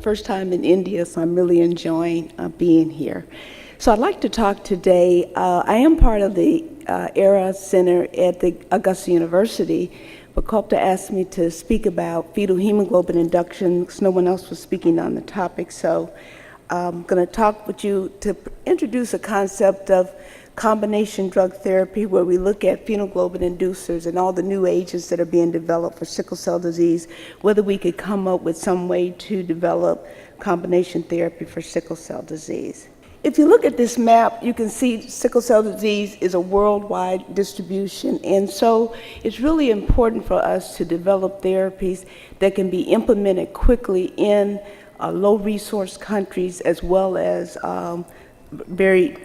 first time in India, so I'm really enjoying being here. So I'd like to talk today. I am part of the ERA Center at the Augusta University, but Copta asked me to speak about fetal hemoglobin induction because no one else was speaking on the topic. So I'm going to talk with you to introduce a concept of combination drug therapy where we look at phemoglobin inducers and all the new agents that are being developed for sickle cell disease, whether we could come up with some way to develop combination therapy for sickle cell disease. If you look at this map, you can see sickle cell disease is a worldwide distribution, and so it's really important for us to develop therapies that can be implemented quickly in low-resource countries as well as very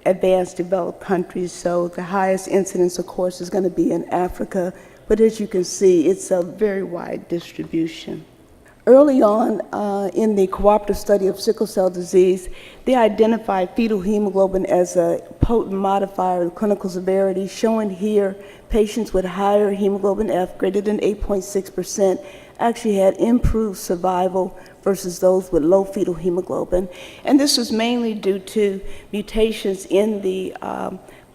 advanced developed countries. So the highest incidence, of course, is going to be in Africa, but as you can see, it's a very wide distribution. Early on in the cooperative study of sickle cell disease, they identified fetal hemoglobin as a potent modifier of clinical severity, showing here patients with higher hemoglobin F, greater than 8.6%, actually had improved survival versus those with low fetal hemoglobin. And this was mainly due to mutations in the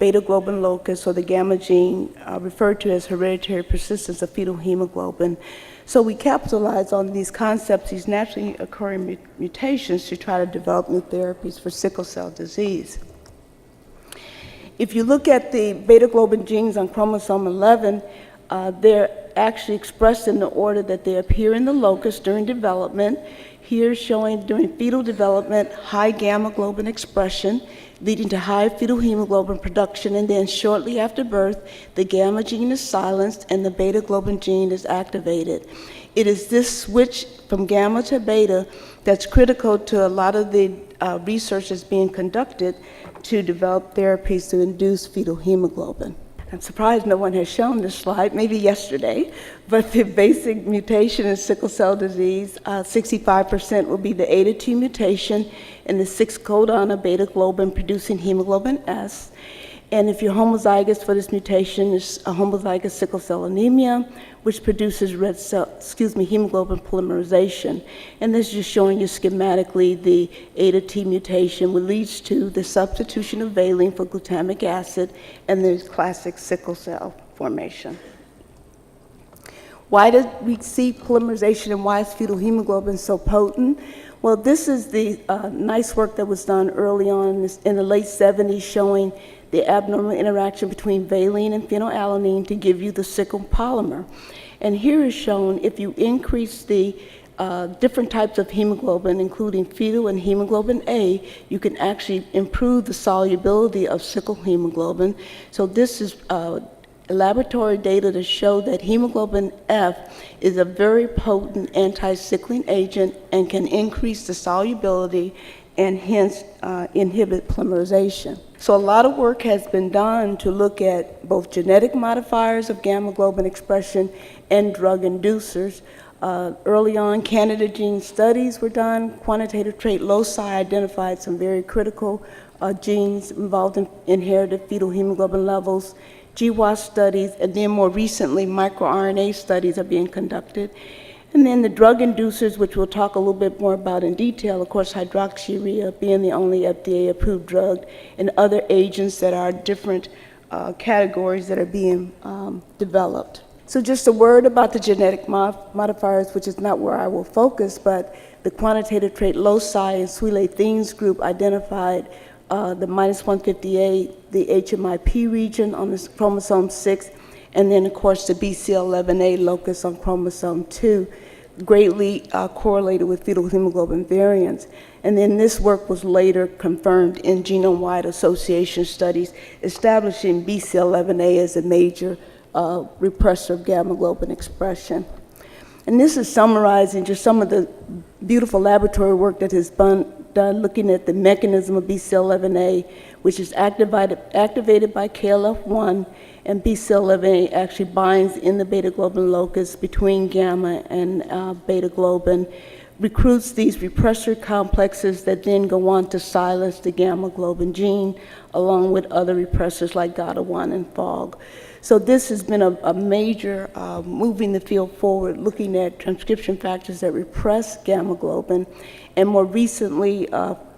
beta globin locus, or the gamma gene, referred to as hereditary persistence of fetal hemoglobin. So we capitalize on these concepts, these naturally occurring mutations, to try to develop new therapies for sickle cell disease. If you look at the beta globin genes on chromosome 11, they're actually expressed in the order that they appear in the locus during development. Here showing during fetal development, high gamma globin expression, leading to high fetal hemoglobin production, and then shortly after birth, the gamma gene is silenced and the beta globin gene is activated. It is this switch from gamma to beta that's critical to a lot of the research that's being conducted to develop therapies to induce fetal hemoglobin. I'm surprised no one has shown this slide, maybe yesterday, but the basic mutation in sickle cell disease, 65% will be the A-to-T mutation in the 6 codon of beta globin producing hemoglobin S. And if you're homozygous for this mutation, it's a homozygous sickle cell anemia, which produces hemoglobin polymerization. And this is just showing you schematically the A-to-T mutation, which leads to the substitution of valine for glutamic acid and the classic sickle cell formation. Why did we see polymerization and why is fetal hemoglobin so potent? Well, this is the nice work that was done early on in the late 70s, showing the abnormal interaction between valine and phenylalanine to give you the sickle polymer. And here is shown if you increase the different types of hemoglobin, including fetal and hemoglobin A, you can actually improve the solubility of sickle hemoglobin. So this is laboratory data to show that hemoglobin F is a very potent anti-sickling agent and can increase the solubility and hence inhibit polymerization. So a lot of work has been done to look at both genetic modifiers of gamma globin expression and drug inducers. Early on, Canada gene studies were done. Quantitative trait loci identified some very critical genes involved in inherited fetal hemoglobin levels. GWAS studies, and then more recently, microRNA studies are being conducted. And then the drug inducers, which we'll talk a little bit more about in detail, of course, hydroxyurea being the only FDA-approved drug, and other agents that are different categories that are being developed. So just a word about the genetic modifiers, which is not where I will focus, but the quantitative trait loci and Swile-Thanes group identified the -158, the HMIP region on this chromosome 6, and then, of course, the BCL11A locus on chromosome 2, greatly correlated with fetal hemoglobin variants. And then this work was later confirmed in genome-wide association studies, establishing BCL11A as a major repressor of gamma globin expression. And this is summarizing just some of the beautiful laboratory work that has been done looking at the mechanism of BCL11A, which is activated by KLF1, and BCL11A actually binds in the beta globin locus between gamma and beta globin, recruits these repressor complexes that then go on to silence the gamma globin gene, along with other repressors like GATA1 and FOG. So this has been a major moving the field forward, looking at transcription factors that repress gamma globin, and more recently,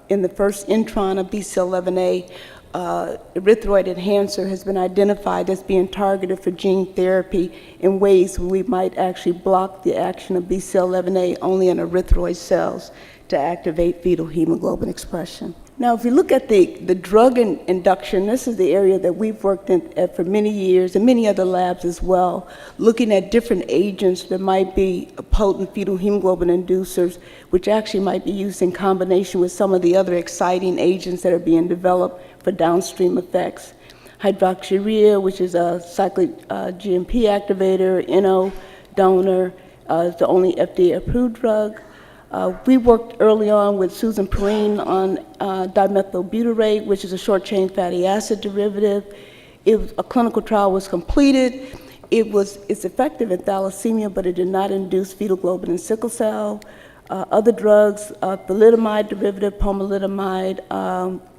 in the first intron of BCL11A, erythroid enhancer has been identified as being targeted for gene therapy in ways we might actually block the action of BCL11A only in erythroid cells to activate fetal hemoglobin expression. Now, if you look at the drug induction, this is the area that we've worked at for many years, and many other labs as well, looking at different agents that might be potent fetal hemoglobin inducers, which actually might be used in combination with some of the other exciting agents that are being developed for downstream effects. Hydroxyurea, which is a cyclic GMP activator, NO donor, is the only FDA-approved drug. We worked early on with Susan Perrine on dimethylbutyrate, which is a short-chain fatty acid derivative. A clinical trial was completed. It's effective in thalassemia, but it did not induce fetal globin in sickle cell. Other drugs, thalidomide derivative, pomalidomide,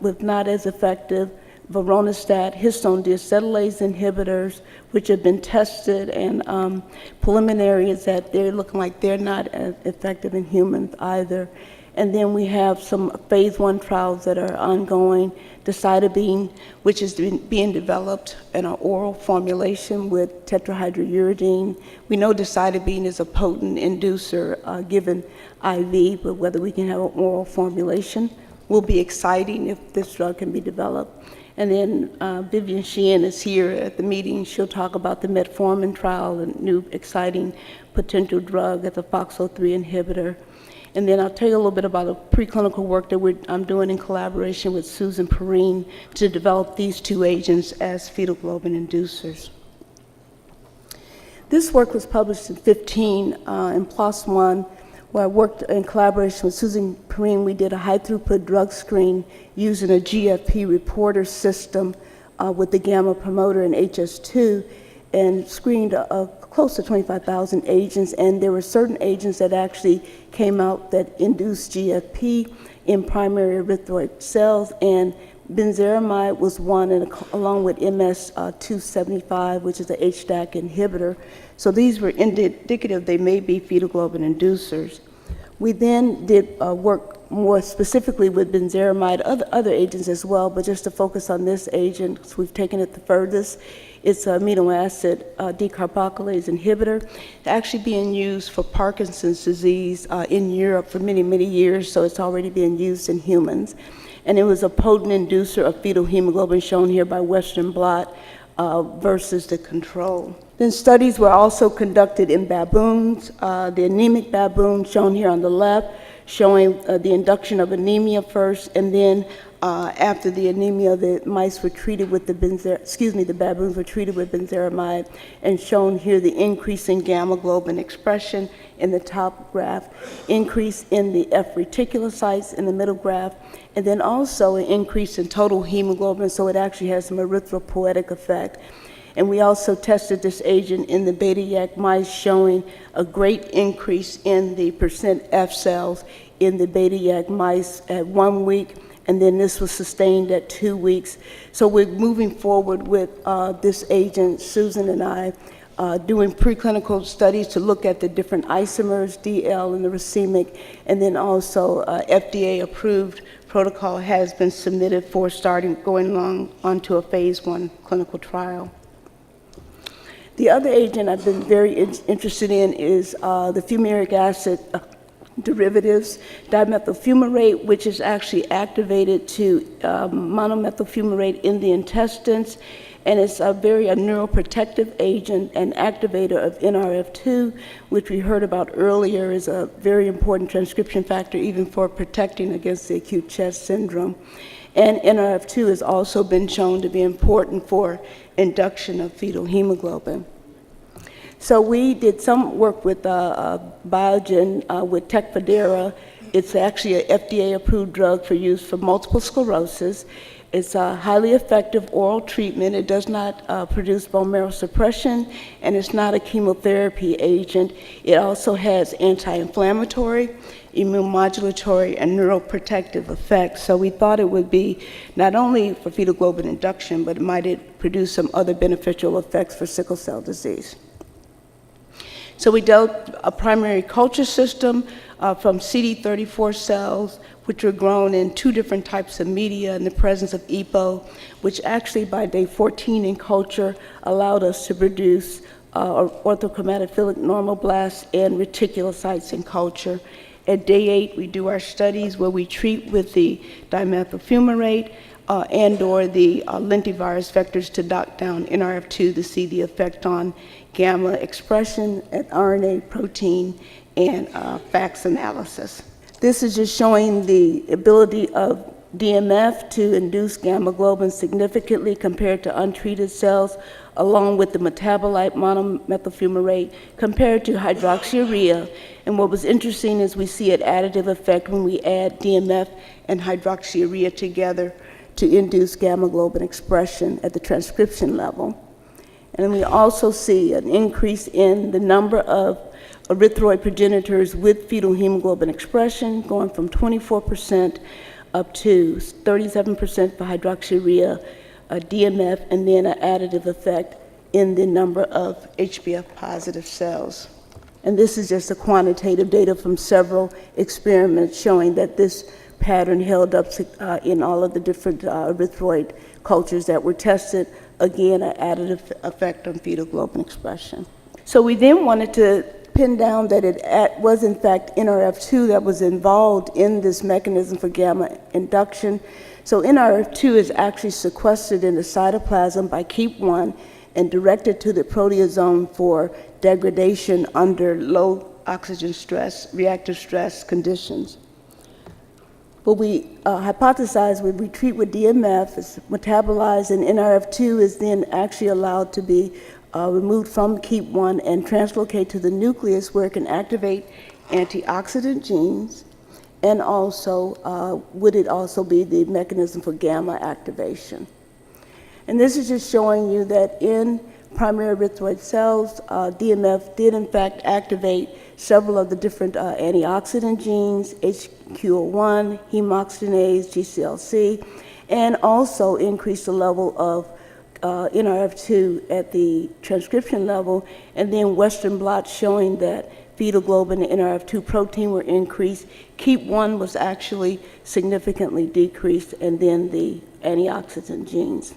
was not as effective. Voronostat, histone deacetylase inhibitors, which have been tested, and preliminary is that they're looking like they're not as effective in humans either. And then we have some phase 1 trials that are ongoing. Decitabine, which is being developed in an oral formulation with tetrahydrouridine. We know decitabine is a potent inducer given IV, but whether we can have an oral formulation will be exciting if this drug can be developed. And then Vivian Sheehan is here at the meeting. She'll talk about the metformin trial, a new exciting potential drug as a FOXO3 inhibitor. And then I'll tell you a little bit about the preclinical work that I'm doing in collaboration with Susan Perrine to develop these two agents as fetal globin inducers. This work was published in 2015 in PLOS One, where I worked in collaboration with Susan Perrine. We did a high-throughput drug screen using a GFP reporter system with the gamma promoter and HS2, and screened close to 25,000 agents, and there were certain agents that actually came out that induced GFP in primary erythroid cells, and benzeramide was one, and along with MS-275, which is a HDAC inhibitor. So these were indicative they may be fetal globin inducers. We then did work more specifically with benzeramide, other agents as well, but just to focus on this agent, because we've taken it the furthest. It's an amino acid decarboxylase inhibitor, actually being used for Parkinson's disease in Europe for many, many years, so it's already being used in humans. And it was a potent inducer of fetal hemoglobin, shown here by Western blot, versus the control. Then studies were also conducted in baboons, the anemic baboon shown here on the left, showing the induction of anemia first, and then after the anemia, the mice were treated with the baboons were treated with benzeramide, and shown here the increase in gamma globin expression in the top graph, increase in the F reticulocytes in the middle graph, and then also an increase in total hemoglobin, so it actually has some erythropoietic effect. And we also tested this agent in the beta-yak mice, showing a great increase in the percent F cells in the beta-yak mice at 1 week, and then this was sustained at 2 weeks. So we're moving forward with this agent, Susan and I, doing preclinical studies to look at the different isomers, DL and the racemic, and then also FDA-approved protocol has been submitted for going along onto a phase 1 clinical trial. The other agent I've been very interested in is the fumaric acid derivatives, dimethylfumarate, which is actually activated to monomethylfumarate in the intestines, and it's a very neuroprotective agent and activator of NRF2, which we heard about earlier is a very important transcription factor even for protecting against the acute chest syndrome. And NRF2 has also been shown to be important for induction of fetal hemoglobin. So we did some work with Biogen with Tecfidera. It's actually an FDA-approved drug for use for multiple sclerosis. It's a highly effective oral treatment. It does not produce bone marrow suppression, and it's not a chemotherapy agent. It also has anti-inflammatory, immunomodulatory, and neuroprotective effects. So we thought it would be not only for fetal globin induction, but it might produce some other beneficial effects for sickle cell disease. So we developed a primary culture system from CD34 cells, which were grown in 2 different types of media in the presence of EPO, which actually by day 14 in culture allowed us to produce orthochromatophilic normoblasts and reticulocytes in culture. At day 8, we do our studies where we treat with the dimethyl fumarate and or the lentivirus vectors to knock down NRF2 to see the effect on gamma expression at RNA, protein, and FACS analysis. This is just showing the ability of DMF to induce gamma globin significantly compared to untreated cells, along with the metabolite monomethyl fumarate compared to hydroxyurea. And what was interesting is we see an additive effect when we add DMF and hydroxyurea together to induce gamma globin expression at the transcription level. And we also see an increase in the number of erythroid progenitors with fetal hemoglobin expression, going from 24% up to 37% for hydroxyurea, DMF, and then an additive effect in the number of HbF positive cells. And this is just a quantitative data from several experiments showing that this pattern held up in all of the different erythroid cultures that were tested. Again, an additive effect on fetal globin expression. So we then wanted to pin down that it was in fact NRF2 that was involved in this mechanism for gamma induction. So NRF2 is actually sequestered in the cytoplasm by KEAP1 and directed to the proteasome for degradation under low oxygen stress, reactive stress conditions. What we hypothesized when we treat with DMF is metabolized, and NRF2 is then actually allowed to be removed from KEAP1 and translocate to the nucleus where it can activate antioxidant genes, and also would it also be the mechanism for gamma activation. And this is just showing you that in primary erythroid cells, DMF did in fact activate several of the different antioxidant genes, HQO1, hemoxygenase, GCLC, and also increased the level of NRF2 at the transcription level, and then Western blots showing that fetal globin and NRF2 protein were increased. KEAP1 was actually significantly decreased, and then the antioxidant genes.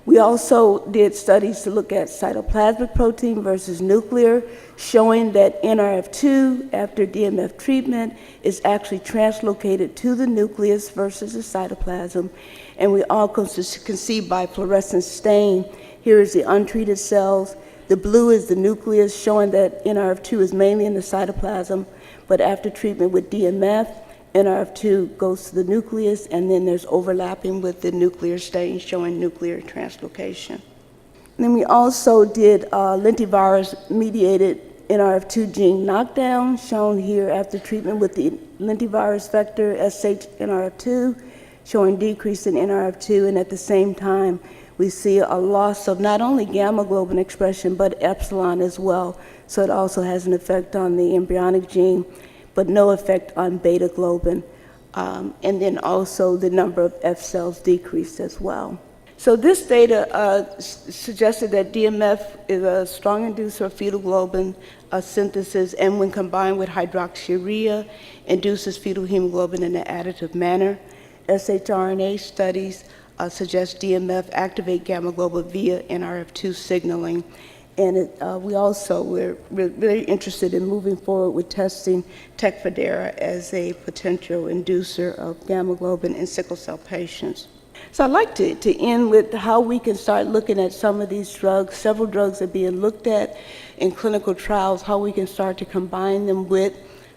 We also did studies to look at cytoplasmic protein versus nuclear, showing that NRF2 after DMF treatment is actually translocated to the nucleus versus the cytoplasm. And we all can see by fluorescent stain, here is the untreated cells. The blue is the nucleus, showing that NRF2 is mainly in the cytoplasm, but after treatment with DMF, NRF2 goes to the nucleus, and then there's overlapping with the nuclear stain showing nuclear translocation. And then we also did lentivirus-mediated NRF2 gene knockdown, shown here after treatment with the lentivirus vector SHNRF2, showing decrease in NRF2, and at the same time, we see a loss of not only gamma globin expression, but epsilon as well. So it also has an effect on the embryonic gene, but no effect on beta globin. And then also the number of F cells decreased as well. So this data suggested that DMF is a strong inducer of fetal globin synthesis, and when combined with hydroxyurea, induces fetal hemoglobin in an additive manner. shRNA studies suggest DMF activate gamma globin via NRF2 signaling. And we're really interested in moving forward with testing Tecfidera as a potential inducer of gamma globin in sickle cell patients. So I'd like to end with how we can start looking at some of these drugs. Several drugs are being looked at in clinical trials, how we can start to combine them with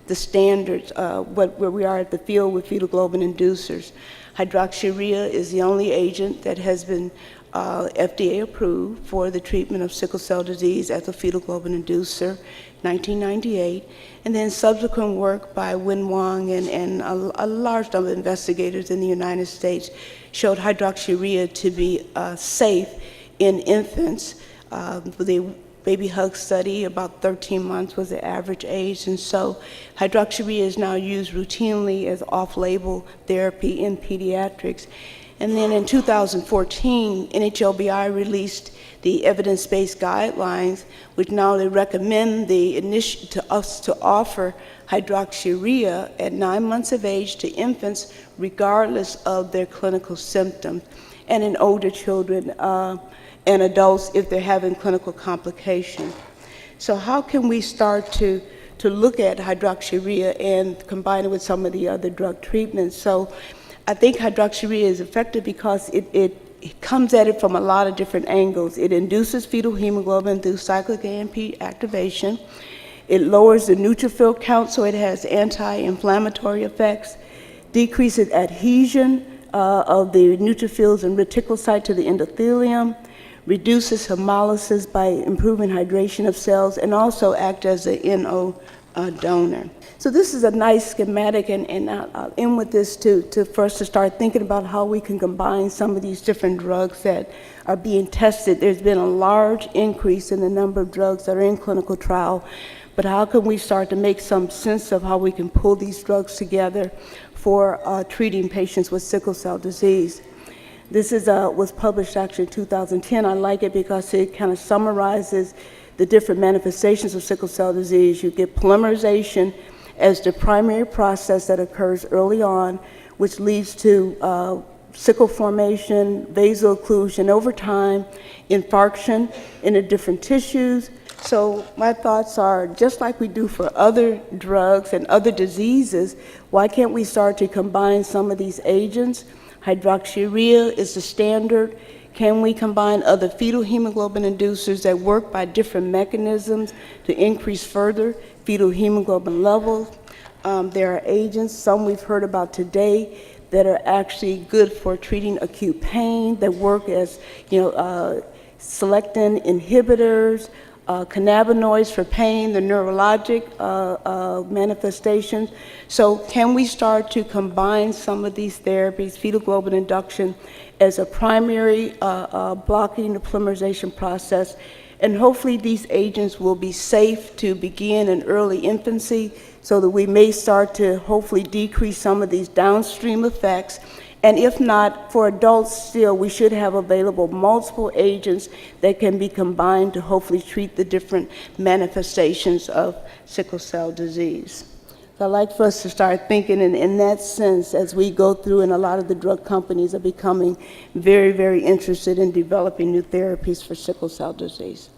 the standards, where we are at the field with fetal globin inducers. Hydroxyurea is the only agent that has been FDA approved for the treatment of sickle cell disease as a fetal globin inducer, 1998, and then subsequent work by Win Wong and a large number of investigators in the United States showed hydroxyurea to be safe in infants. The baby hug study, about 13 months was the average age, and so hydroxyurea is now used routinely as off-label therapy in pediatrics. And then in 2014, NHLBI released the evidence-based guidelines, which now they recommend to us to offer hydroxyurea at 9 months of age to infants, regardless of their clinical symptoms, and in older children and adults if they're having clinical complications. So how can we start to look at hydroxyurea and combine it with some of the other drug treatments? So I think hydroxyurea is effective because it comes at it from a lot of different angles. It induces fetal hemoglobin through cyclic AMP activation. It lowers the neutrophil count, so it has anti-inflammatory effects, decreases adhesion of the neutrophils and reticulocyte to the endothelium, reduces hemolysis by improving hydration of cells, and also act as a NO donor. So this is a nice schematic, and I'll end with this for us to start thinking about how we can combine some of these different drugs that are being tested. There's been a large increase in the number of drugs that are in clinical trial, but how can we start to make some sense of how we can pull these drugs together for treating patients with sickle cell disease? This was published actually in 2010. I like it because it kind of summarizes the different manifestations of sickle cell disease. You get polymerization as the primary process that occurs early on, which leads to sickle formation, vaso-occlusion over time, infarction in the different tissues. So my thoughts are, just like we do for other drugs and other diseases, why can't we start to combine some of these agents? Hydroxyurea is the standard. Can we combine other fetal hemoglobin inducers that work by different mechanisms to increase further fetal hemoglobin levels? There are agents, some we've heard about today, that are actually good for treating acute pain, that work as selectin inhibitors, cannabinoids for pain, the neurologic manifestations. So can we start to combine some of these therapies, fetal globin induction, as a primary blocking the polymerization process, and hopefully these agents will be safe to begin in early infancy so that we may start to hopefully decrease some of these downstream effects. And if not, for adults still, we should have available multiple agents that can be combined to hopefully treat the different manifestations of sickle cell disease. So I'd like for us to start thinking in that sense as we go through, and a lot of the drug companies are becoming very, very interested in developing new therapies for sickle cell disease.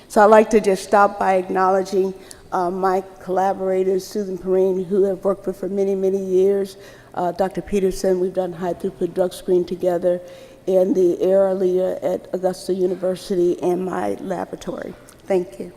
So I'd like to just stop by acknowledging my collaborators, Susan Perrine, who I've worked with for many, many years, Dr. Peterson, we've done high throughput drug screen together, and the ERA leader at Augusta University and my laboratory. Thank you.